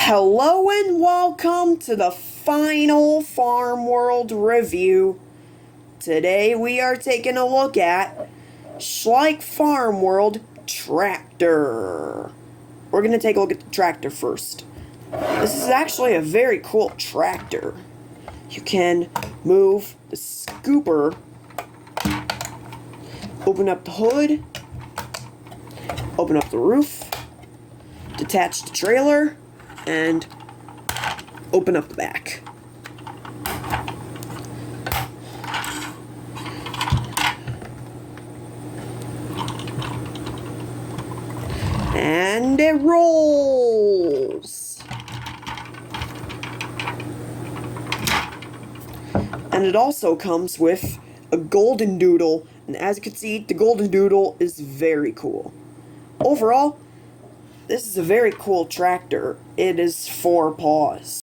Hello and welcome to the final Farm World review. Today we are taking a look at Schleich Farm World Tractor. We're going to take a look at the tractor first. This is actually a very cool tractor. You can move the scooper, open up the hood, open up the roof, detach the trailer, and open up the back. And it rolls. And it also comes with a Goldendoodle, and as you can see, the Goldendoodle is very cool. Overall, this is a very cool tractor. It is 4 paws.